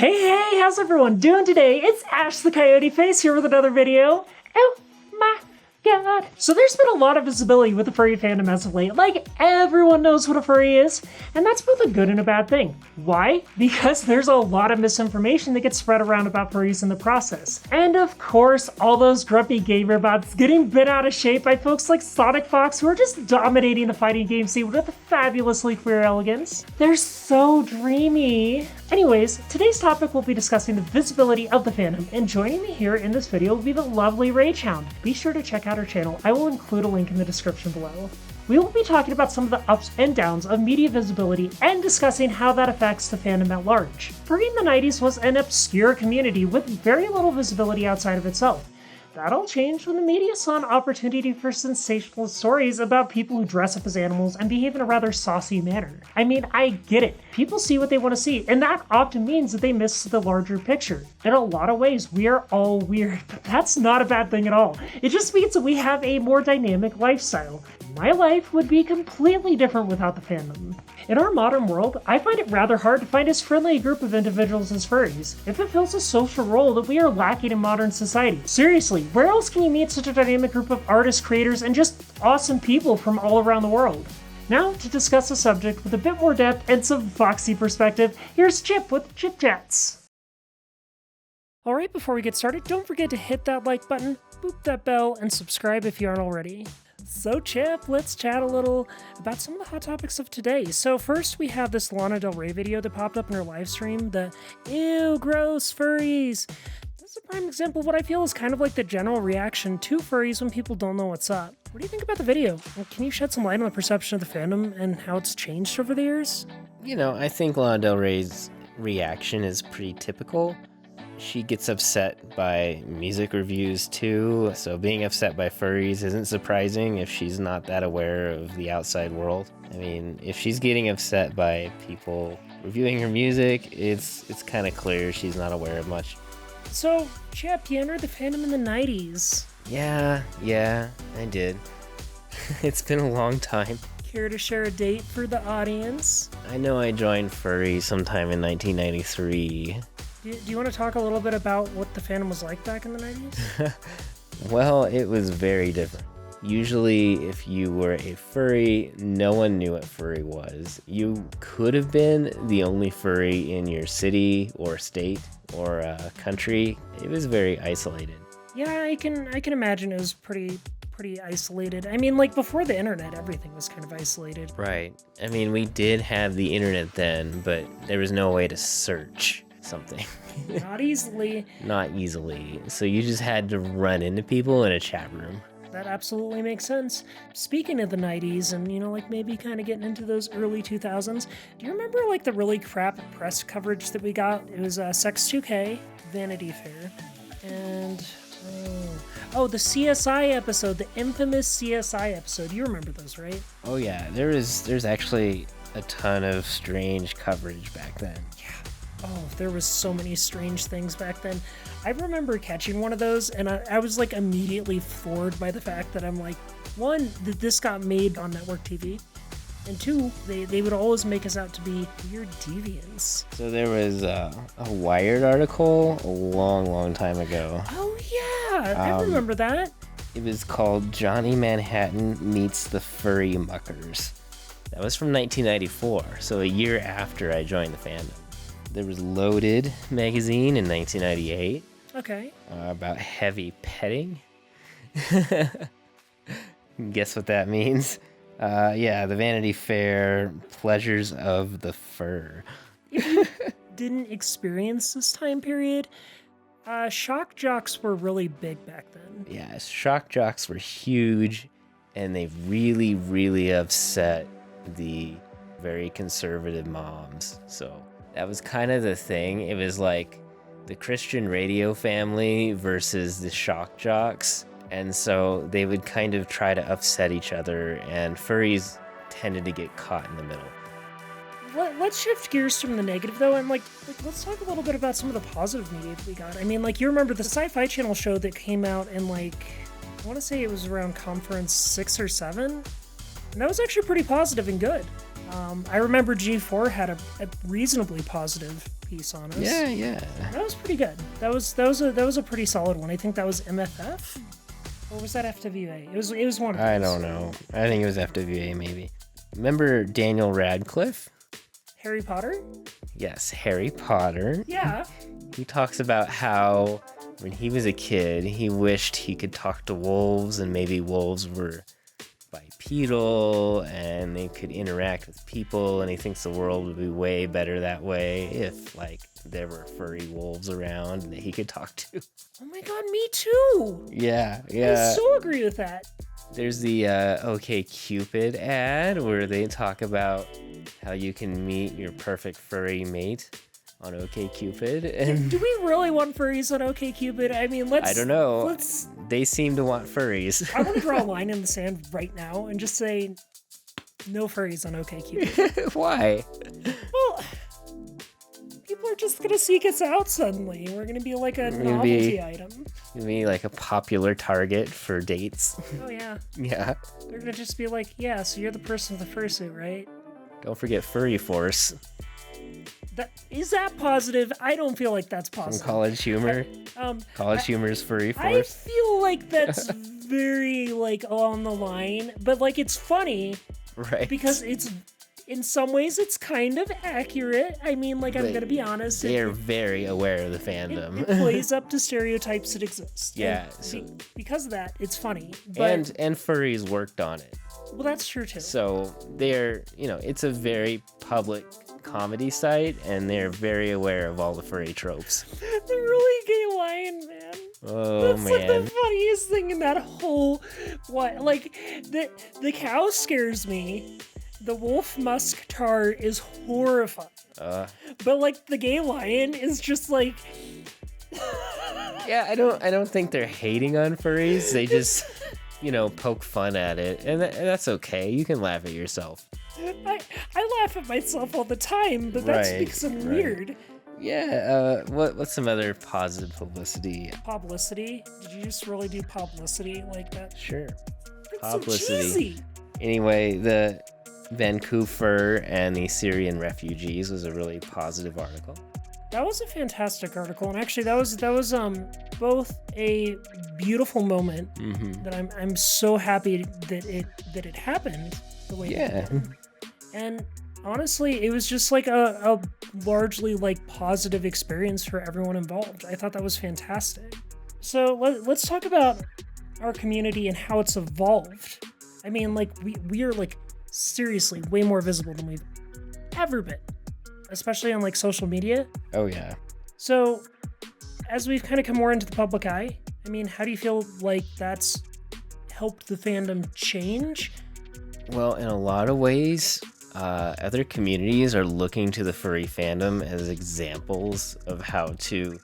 Hey, how's everyone doing today? It's Ash the Coyote Face here with another video. Oh my god. So there's been a lot of visibility with the furry fandom as of late. Like, everyone knows what a furry is, and that's both a good and a bad thing. Why? Because there's a lot of misinformation that gets spread around about furries in the process. And of course, all those grumpy gamer bots getting bent out of shape by folks like Sonic Fox who are just dominating the fighting game scene with fabulously queer elegance. They're so dreamy. Anyways, today's topic will be discussing the visibility of the fandom, and joining me here in this video will be the lovely Ragehound. Be sure to check out her channel. I will include a link in the description below. We will be talking about some of the ups and downs of media visibility and discussing how that affects the fandom at large. Furry in the 90s was an obscure community with very little visibility outside of itself. That all changed when the media saw an opportunity for sensational stories about people who dress up as animals and behave in a rather saucy manner. I mean, I get it. People see what they want to see, and that often means that they miss the larger picture. In a lot of ways, we are all weird, but that's not a bad thing at all. It just means that we have a more dynamic lifestyle. My life would be completely different without the fandom. In our modern world, I find it rather hard to find as friendly a group of individuals as furries. It fulfills a social role that we are lacking in modern society. Seriously, where else can you meet such a dynamic group of artists, creators, and just awesome people from all around the world? Now, to discuss the subject with a bit more depth and some foxy perspective, here's Chip with Chip Chats. Alright, before we get started, don't forget to hit that like button, boop that bell, and subscribe if you aren't already. So Chip, let's chat a little about some of the hot topics of today. So first we have this Lana Del Rey video that popped up in her live stream, the ew, gross furries. This is a prime example of what I feel is kind of like the general reaction to furries when people don't know what's up. What do you think about the video? And can you shed some light on the perception of the fandom and how it's changed over the years? You know, I think Lana Del Rey's reaction is pretty typical. She gets upset by music reviews too, so being upset by furries isn't surprising if she's not that aware of the outside world. I mean, if she's getting upset by people reviewing her music, it's kind of clear she's not aware of much. So, Chip, you entered the fandom in the 90s. Yeah, I did. It's been a long time. Care to share a date for the audience? I know I joined Furry sometime in 1993. Do you want to talk a little bit about what the fandom was like back in the 90s? Well, it was very different. Usually, if you were a furry, no one knew what furry was. You could have been the only furry in your city or state or country. It was very isolated. Yeah, I can imagine it was pretty isolated. I mean, like, before the internet, everything was kind of isolated. Right. I mean, we did have the internet then, but there was no way to search something. Not easily. Not easily. So you just had to run into people in a chat room. That absolutely makes sense. Speaking of the 90s and, like maybe kind of getting into those early 2000s, do you remember like the really crap press coverage that we got? It was Sex 2K, Vanity Fair, and the CSI episode, the infamous CSI episode. You remember those, right? Oh yeah, there's actually a ton of strange coverage back then. Yeah. Oh, there was so many strange things back then. I remember catching one of those, and I was like immediately floored by the fact that I'm like, one, that this got made on network TV, and two, they would always make us out to be weird deviants. So there was a Wired article a long time ago. Oh yeah, I remember that. It was called Johnny Manhattan Meets the Furry Muckers. That was from 1994, so a year after I joined the fandom. There was Loaded magazine in 1998. Okay. About heavy petting. Guess what that means? The Vanity Fair Pleasures of the Fur. If you didn't experience this time period, shock jocks were really big back then. Yeah, shock jocks were huge, and they really upset the very conservative moms. So that was kind of the thing. It was like the Christian radio family versus the shock jocks. And so they would kind of try to upset each other, and furries tended to get caught in the middle. Let's shift gears from the negative, though, and let's talk a little bit about some of the positive media that we got. I mean, you remember the Sci-Fi Channel show that came out in, I want to say it was around Conference 6 or 7? And that was actually pretty positive and good. I remember G4 had a reasonably positive piece on us. Yeah. That was pretty good. That was a pretty solid one. I think that was MFF, or was that FWA? It was one of those. I don't know. I think it was FWA maybe. Remember Daniel Radcliffe? Harry Potter? Yes, Harry Potter. Yeah. He talks about how when he was a kid, he wished he could talk to wolves, and maybe wolves were bipedal and they could interact with people, and he thinks the world would be way better that way if like there were furry wolves around that he could talk to. Oh my god, me too. Yeah. I so agree with that. There's the OK Cupid ad where they talk about how you can meet your perfect furry mate on OK Cupid. And do we really want furries on OK Cupid? I mean, I don't know. They seem to want furries. I want to draw a line in the sand right now and just say no furries on OK Cupid. Why? Well, people are just gonna seek us out suddenly. We're gonna be like a novelty item. You mean like a popular target for dates? Oh yeah. Yeah. They're gonna just be like, yeah, so you're the person with the fursuit, right? Don't forget Furry Force. Is that positive? I don't feel like that's positive. From College Humor. College Humor's Furry Force. I feel like that's very like on the line, but like it's funny, right? Because it's in some ways it's kind of accurate. I mean, like I'm gonna be honest. They are very aware of the fandom. It plays up to stereotypes that exist. Yeah. Because of that, it's funny. But, and furries worked on it. Well, that's true too. So they're, it's a very public comedy site, and they're very aware of all the furry tropes. The really gay lion, man. Oh, that's man. Like the funniest thing in that whole the cow scares me. The wolf musketar is horrifying. But like the gay lion is just like yeah, I don't think they're hating on furries. They just poke fun at it, and that's okay. You can laugh at yourself. I laugh at myself all the time, but that's because I'm weird. Yeah, what's some other positive publicity? Publicity? Did you just really do publicity like that? Sure. That's publicity. So cheesy. Anyway, the Vancouver and the Syrian refugees was a really positive article. That was a fantastic article, and actually that was both a beautiful moment that I'm so happy that it happened the way it did. And honestly, it was just like a largely like positive experience for everyone involved. I thought that was fantastic. So let's talk about our community and how it's evolved. I mean, like we are like seriously way more visible than we've ever been, especially on like social media. Oh yeah. So as we've kind of come more into the public eye, I mean, how do you feel like that's helped the fandom change? Well, in a lot of ways, other communities are looking to the furry fandom as examples of how to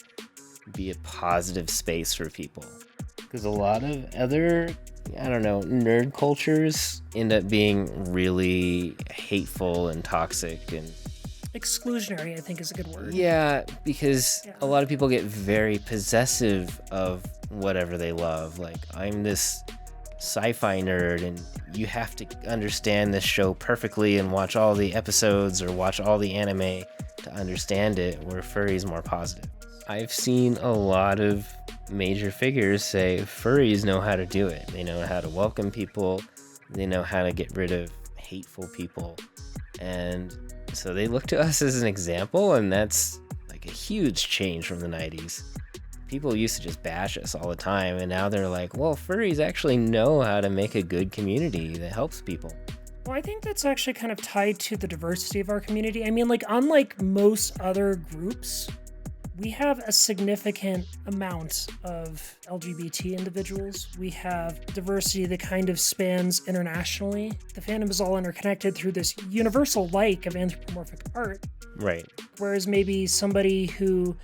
be a positive space for people. Because a lot of other, nerd cultures end up being really hateful and toxic and exclusionary, I think is a good word. Yeah, because a lot of people get very possessive of whatever they love. Like, I'm this sci-fi nerd and you have to understand this show perfectly and watch all the episodes or watch all the anime to understand it, where furry's more positive. I've seen a lot of major figures say furries know how to do it. They know how to welcome people. They know how to get rid of hateful people. And so they look to us as an example, and that's like a huge change from the 90s. People used to just bash us all the time, and now they're like, well, furries actually know how to make a good community that helps people. Well, I think that's actually kind of tied to the diversity of our community. I mean, like, unlike most other groups, we have a significant amount of LGBT individuals. We have diversity that kind of spans internationally. The fandom is all interconnected through this universal like of anthropomorphic art. Right. Whereas maybe somebody who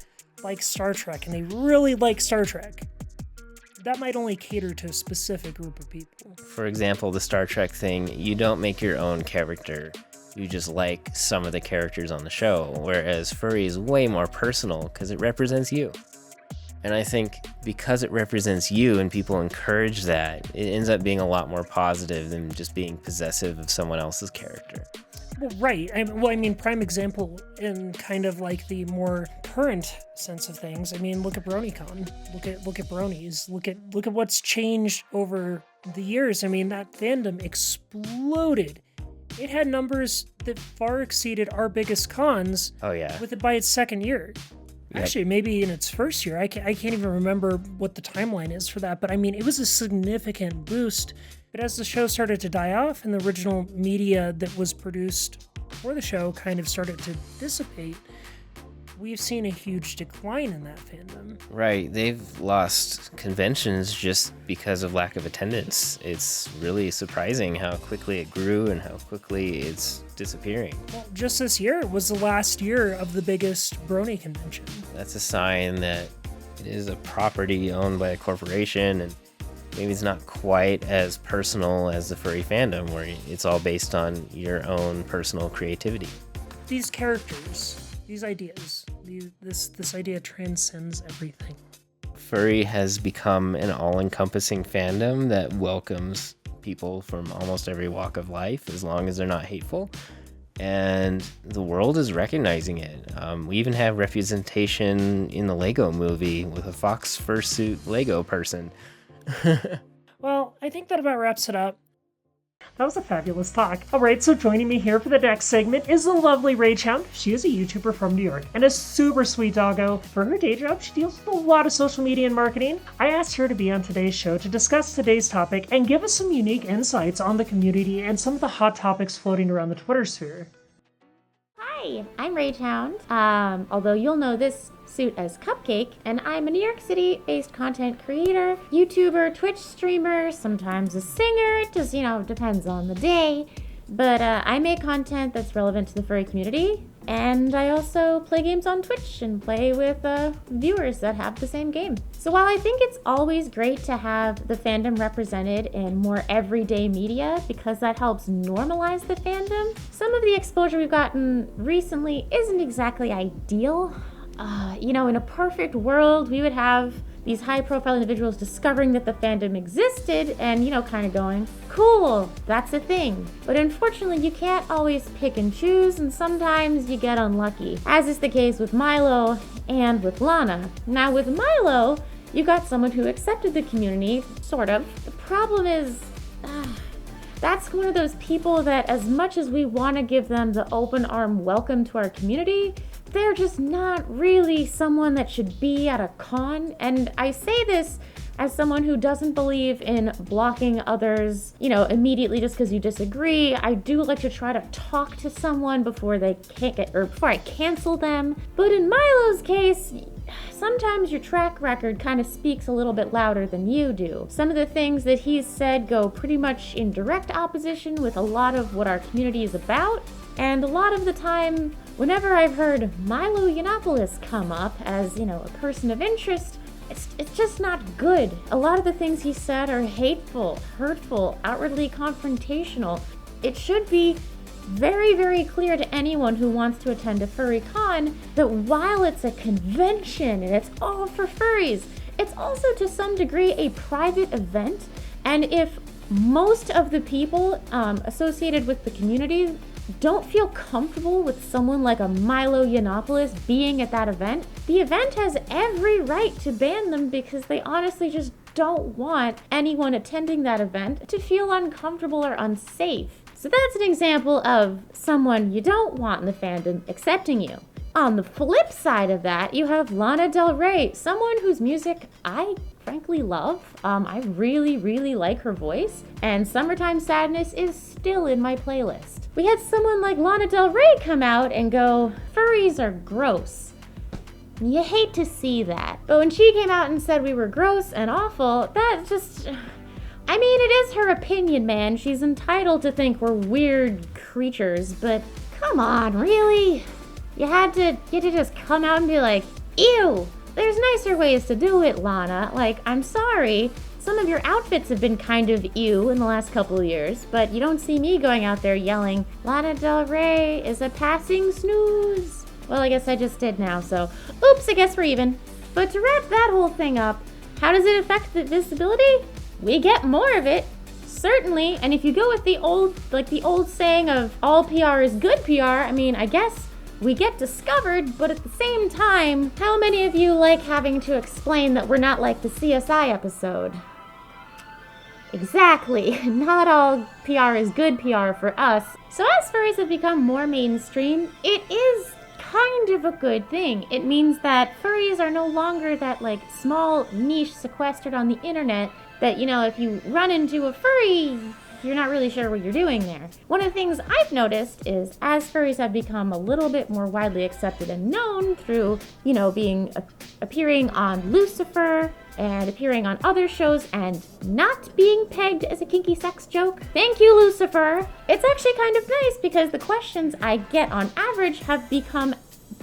likes Star Trek and they really like Star Trek, that might only cater to a specific group of people. For example, the Star Trek thing, you don't make your own character. You just like some of the characters on the show, whereas furry is way more personal because it represents you. And I think because it represents you and people encourage that, it ends up being a lot more positive than just being possessive of someone else's character. Well, right. I mean, prime example in kind of like the more current sense of things. I mean, look at BronyCon. Look at bronies. Look at what's changed over the years. I mean, that fandom exploded. It had numbers that far exceeded our biggest cons. Oh yeah. With it by its second year. Yep. Actually, maybe in its first year. I can't even remember what the timeline is for that. But I mean, it was a significant boost. But as the show started to die off and the original media that was produced for the show kind of started to dissipate, we've seen a huge decline in that fandom. Right. They've lost conventions just because of lack of attendance. It's really surprising how quickly it grew and how quickly it's disappearing. Well, just this year was the last year of the biggest brony convention. That's a sign that it is a property owned by a corporation, and maybe it's not quite as personal as the furry fandom, where it's all based on your own personal creativity. These characters, these ideas, this idea transcends everything. Furry has become an all-encompassing fandom that welcomes people from almost every walk of life, as long as they're not hateful. And the world is recognizing it. We even have representation in the Lego movie with a fox fursuit Lego person. Well, I think that about wraps it up. That was a fabulous talk. Alright, so joining me here for the next segment is the lovely Ragehound. She is a YouTuber from New York and a super sweet doggo. For her day job, she deals with a lot of social media and marketing. I asked her to be on today's show to discuss today's topic and give us some unique insights on the community and some of the hot topics floating around the Twitter sphere. Hi, I'm Ragehound, although you'll know this suit as Cupcake, and I'm a New York City-based content creator, YouTuber, Twitch streamer, sometimes a singer. It just, depends on the day. But I make content that's relevant to the furry community, and I also play games on Twitch and play with viewers that have the same game. So while I think it's always great to have the fandom represented in more everyday media because that helps normalize the fandom, some of the exposure we've gotten recently isn't exactly ideal. In a perfect world, we would have these high-profile individuals discovering that the fandom existed and, kind of going, cool, that's a thing. But unfortunately, you can't always pick and choose, and sometimes you get unlucky, as is the case with Milo and with Lana. Now, with Milo, you got someone who accepted the community, sort of. The problem is, that's one of those people that as much as we want to give them the open arm welcome to our community, they're just not really someone that should be at a con. And I say this as someone who doesn't believe in blocking others, immediately just because you disagree. I do like to try to talk to someone before before I cancel them. But in Milo's case, sometimes your track record kind of speaks a little bit louder than you do. Some of the things that he's said go pretty much in direct opposition with a lot of what our community is about. And a lot of the time, whenever I've heard Milo Yiannopoulos come up as, a person of interest, it's just not good. A lot of the things he said are hateful, hurtful, outwardly confrontational. It should be very, very clear to anyone who wants to attend a furry con that while it's a convention and it's all for furries, it's also to some degree a private event. And if most of the people associated with the community don't feel comfortable with someone like a Milo Yiannopoulos being at that event, the event has every right to ban them because they honestly just don't want anyone attending that event to feel uncomfortable or unsafe. So that's an example of someone you don't want in the fandom accepting you. On the flip side of that, you have Lana Del Rey, someone whose music I frankly love. I really, really like her voice, and Summertime Sadness is still in my playlist. We had someone like Lana Del Rey come out and go, furries are gross. You hate to see that. But when she came out and said we were gross and awful, that just... it is her opinion, man. She's entitled to think we're weird creatures, but come on, really? You had to just come out and be like, ew, there's nicer ways to do it, Lana. I'm sorry. Some of your outfits have been kind of ew in the last couple of years, but you don't see me going out there yelling, Lana Del Rey is a passing snooze. Well, I guess I just did now, so oops, I guess we're even. But to wrap that whole thing up, how does it affect the visibility? We get more of it. Certainly, and if you go with the old saying of all PR is good PR, I mean, I guess we get discovered, but at the same time, how many of you like having to explain that we're not like the CSI episode? Exactly. Not all PR is good PR for us. So as furries have become more mainstream, it is kind of a good thing. It means that furries are no longer that like small niche sequestered on the internet that, you know, if you run into a furry, you're not really sure what you're doing there. One of the things I've noticed is as furries have become a little bit more widely accepted and known through, you know, appearing on Lucifer and appearing on other shows and not being pegged as a kinky sex joke. Thank you, Lucifer. It's actually kind of nice because the questions I get on average have become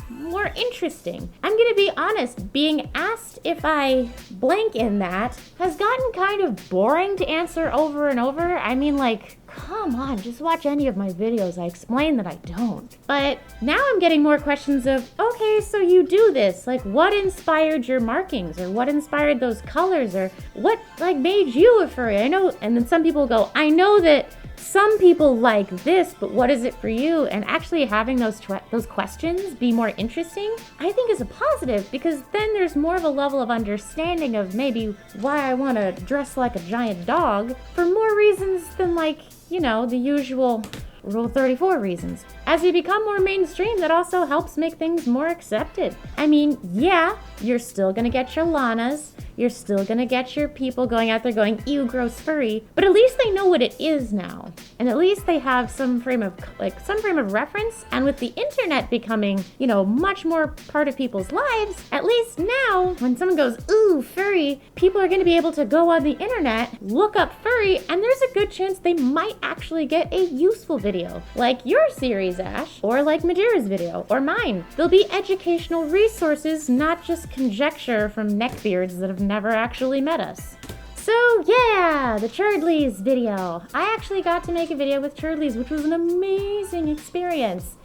more interesting. I'm gonna be honest, being asked if I blank in that has gotten kind of boring to answer over and over. I mean, like, come on, just watch any of my videos. I explain that I don't. But now I'm getting more questions of, okay, so you do this. Like, what inspired your markings? Or what inspired those colors? Or what, like, made you a furry? I know, and then some people go, I know that some people like this, but what is it for you? And actually having those questions be more interesting, I think is a positive, because then there's more of a level of understanding of maybe why I want to dress like a giant dog for more reasons than, like, you know, the usual Rule 34 reasons. As we become more mainstream, that also helps make things more accepted. I mean, yeah, you're still gonna get your lanas, you're still gonna get your people going out there going, ew, gross furry, but at least they know what it is now. And at least they have some frame of reference, and with the internet becoming, you know, much more part of people's lives, at least now, when someone goes, ooh, furry, people are gonna be able to go on the internet, look up furry, and there's a good chance they might actually get a useful video, like your series, Ash, or like Madeira's video, or mine. There'll be educational resources, not just conjecture from neckbeards that have never actually met us. So yeah, the Churdleys video. I actually got to make a video with Churdleys, which was an amazing experience.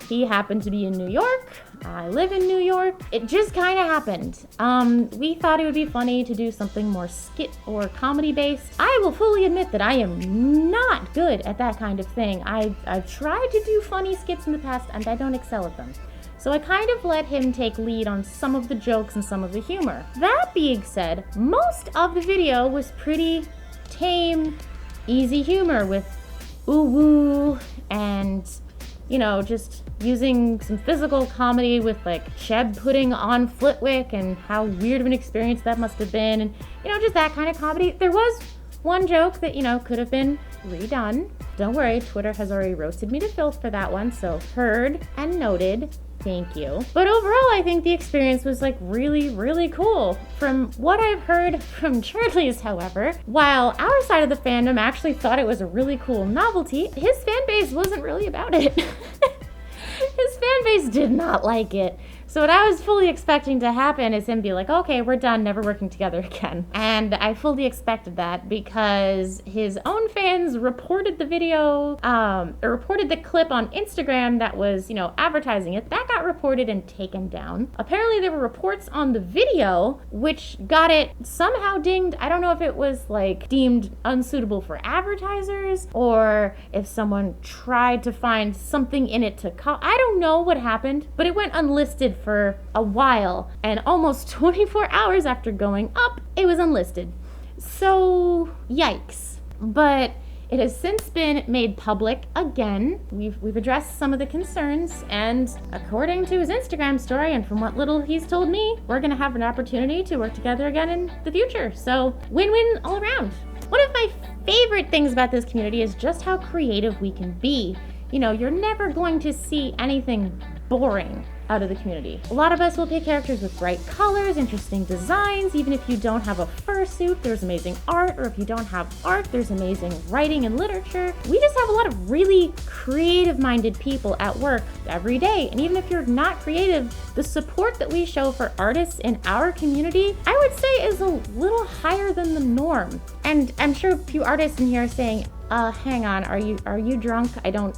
He happened to be in New York. I live in New York. It just kind of happened. We thought it would be funny to do something more skit or comedy based. I will fully admit that I am not good at that kind of thing. I've tried to do funny skits in the past and I don't excel at them. So I kind of let him take lead on some of the jokes and some of the humor. That being said, most of the video was pretty tame, easy humor with ooh woo and, you know, just using some physical comedy with like Cheb putting on Flitwick and how weird of an experience that must have been, and, you know, just that kind of comedy. There was one joke that, you know, could have been redone. Don't worry, Twitter has already roasted me to filth for that one, so heard and noted. Thank you. But overall, I think the experience was like really, really cool. From what I've heard from Churdleys, however, while our side of the fandom actually thought it was a really cool novelty, his fan base wasn't really about it. His fan base did not like it. So what I was fully expecting to happen is him be like, okay, we're done, never working together again. And I fully expected that because his own fans reported the video, or reported the clip on Instagram that was, you know, advertising it. That got reported and taken down. Apparently there were reports on the video which got it somehow dinged. I don't know if it was like deemed unsuitable for advertisers or if someone tried to find something in it to I don't know what happened, but it went unlisted for a while, and almost 24 hours after going up, it was unlisted. So, yikes. But it has since been made public again. We've addressed some of the concerns, and according to his Instagram story, and from what little he's told me, we're gonna have an opportunity to work together again in the future. So, win-win all around. One of my favorite things about this community is just how creative we can be. You know, you're never going to see anything boring out of the community. A lot of us will pick characters with bright colors, interesting designs. Even if you don't have a fursuit, there's amazing art, or if you don't have art, there's amazing writing and literature. We just have a lot of really creative-minded people at work every day. And even if you're not creative, the support that we show for artists in our community, I would say is a little higher than the norm. And I'm sure a few artists in here are saying, hang on, are you drunk? I don't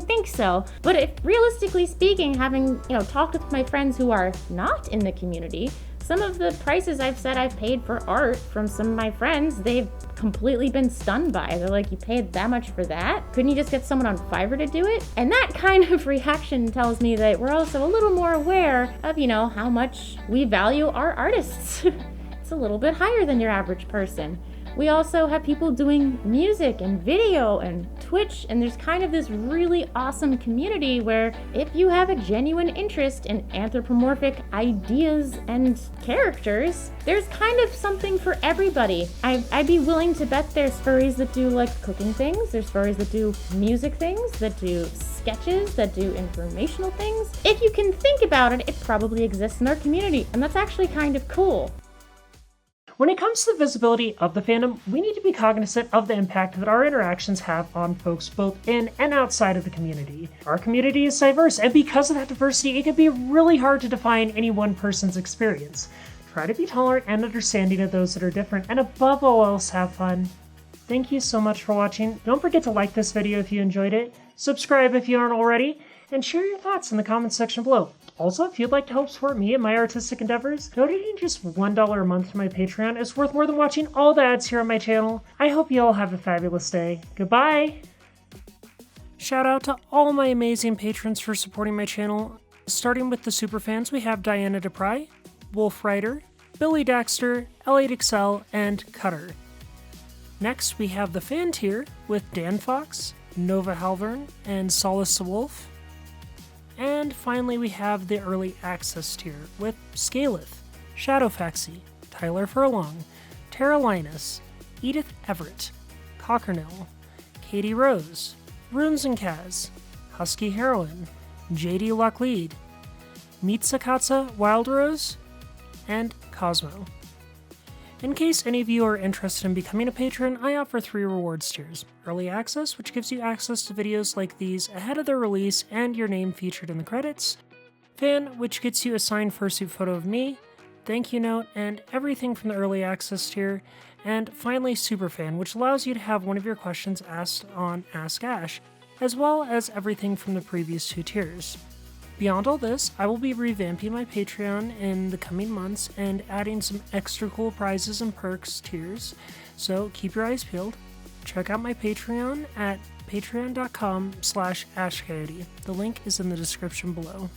think so. But realistically speaking, having, you know, talked with my friends who are not in the community, some of the prices I've said I've paid for art from some of my friends, they've completely been stunned by. They're like, you paid that much for that? Couldn't you just get someone on Fiverr to do it? And that kind of reaction tells me that we're also a little more aware of, how much we value our artists. It's a little bit higher than your average person. We also have people doing music and video and Twitch, and there's kind of this really awesome community where if you have a genuine interest in anthropomorphic ideas and characters, there's kind of something for everybody. I'd be willing to bet there's furries that do like cooking things, there's furries that do music things, that do sketches, that do informational things. If you can think about it, it probably exists in our community, and that's actually kind of cool. When it comes to the visibility of the fandom, we need to be cognizant of the impact that our interactions have on folks both in and outside of the community. Our community is diverse, and because of that diversity, it can be really hard to define any one person's experience. Try to be tolerant and understanding of those that are different, and above all else, have fun. Thank you so much for watching. Don't forget to like this video if you enjoyed it, subscribe if you aren't already, and share your thoughts in the comments section below. Also, if you'd like to help support me and my artistic endeavors, donating just $1 a month to my Patreon is worth more than watching all the ads here on my channel. I hope you all have a fabulous day. Goodbye! Shout out to all my amazing patrons for supporting my channel. Starting with the superfans, we have Diana DePry, Wolf Rider, Billy Daxter, L8XL, and Cutter. Next, we have the fan tier with Dan Fox, Nova Halvern, and Solace the Wolf. And finally, we have the early access tier with Scaleth, Shadowfaxy, Tyler Furlong, Tara Linus, Edith Everett, Cockernell, Katie Rose, Runes and Kaz, Husky Heroine, JD Locklead, Mitsakatsa Wild Rose, and Cosmo. In case any of you are interested in becoming a patron, I offer 3 rewards tiers. Early access, which gives you access to videos like these ahead of their release and your name featured in the credits. Fan, which gets you a signed fursuit photo of me, thank you note, and everything from the early access tier. And finally, Superfan, which allows you to have one of your questions asked on Ask Ash, as well as everything from the previous 2 tiers. Beyond all this, I will be revamping my Patreon in the coming months and adding some extra cool prizes and perks tiers, so keep your eyes peeled. Check out my Patreon at patreon.com/ashcoyote. The link is in the description below.